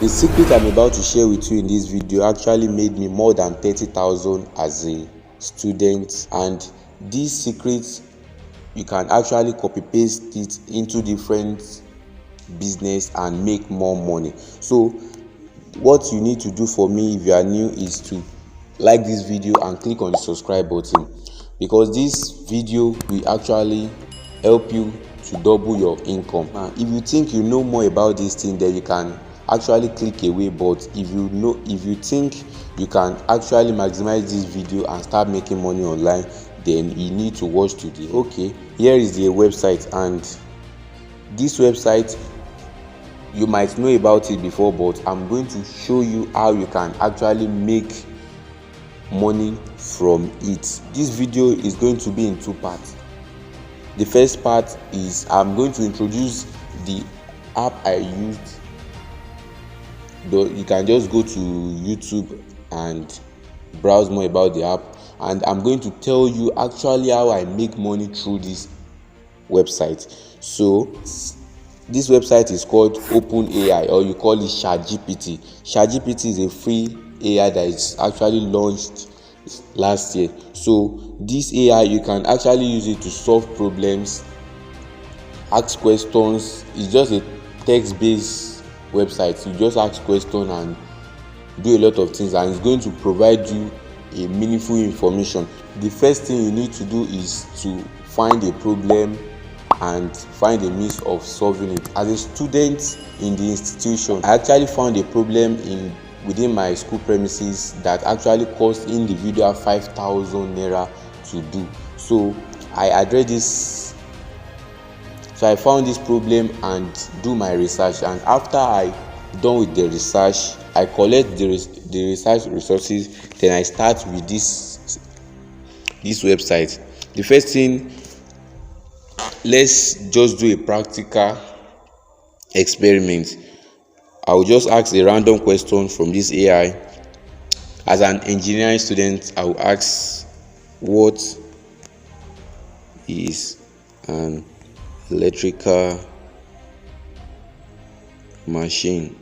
The secret I'm about to share with you in this video actually made me more than 30,000 as a student, and these secrets you can actually copy paste it into different business and make more money. So what you need to do for me if you are new is to like this video and click on the subscribe button, because this video will actually help you to double your income. Now if you think you know more about this thing, then you can actually click away, but if you think you can actually maximize this video and start making money online, then you need to watch to the okay. Here is the website, and this website you might know about it before, but I'm going to show you how you can actually make money from it. This video is going to be in two parts. The first part is I'm going to introduce the app I used. You can just go to YouTube and browse more about the app, and I'm going to tell you actually how I make money through this website. So this website is called Openai, or you call it ChatGPT. ChatGPT is a free AI that is actually launched last year. So this AI, you can actually use it to solve problems, ask questions. It's just a text-based website. You just ask questions and do a lot of things, and it's going to provide you a meaningful information. The first thing you need to do is to find a problem and find a means of solving it. As a student in the institution, I actually found a problem within my school premises that actually cost individual 5,000 naira to do. So I addressed this. So I found this problem and do my research, and after I done with the research, I collect the research resources. Then I start with this website. The first thing, let's just do a practical experiment. I will just ask a random question from this AI. As an engineering student, I will ask, what is an electrical machine?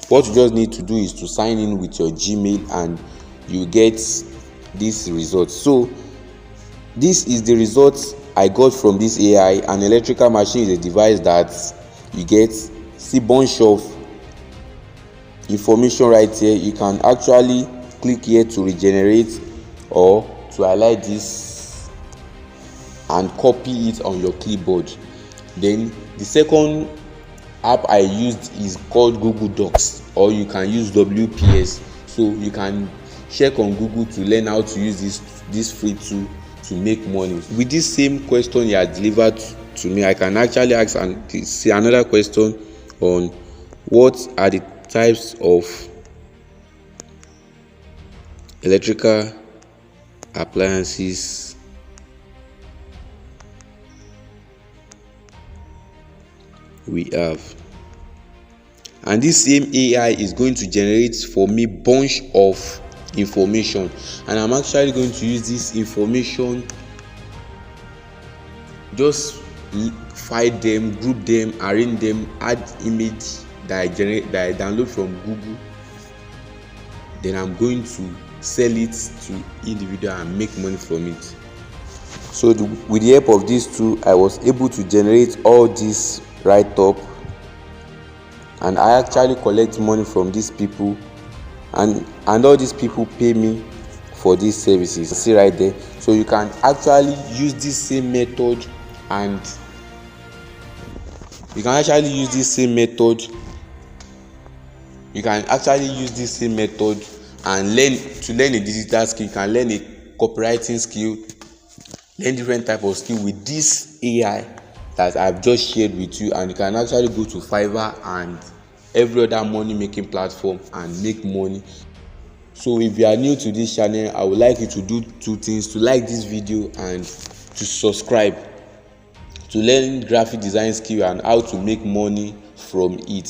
What you just need to do is to sign in with your Gmail and you get this result. So this is the result I got from this AI. An electrical machine is a device that you get see bunch of information right here. You can actually click here to regenerate or to highlight this and copy it on your clipboard. Then the second app I used is called Google Docs, or you can use WPS. So you can check on Google to learn how to use this free tool to make money. With this same question you have delivered to me, I can actually ask and see another question on what are the types of electrical appliances we have. And this same AI is going to generate for me bunch of information, and I'm actually going to use this information, just file them, group them, arrange them, add image that I download from Google. Then I'm going to sell it to individual and make money from it. So with the help of this tool, I was able to generate all this right up, and I actually collect money from these people, and all these people pay me for these services. See right there. So you can actually use this same method, and you can actually use this same method and learn a digital skill. You can learn a copywriting skill, learn different type of skill with this AI that I've just shared with you, and you can actually go to Fiverr and every other money making platform and make money. So if you are new to this channel, I would like you to do two things: to like this video and to subscribe to learn graphic design skill and how to make money from it.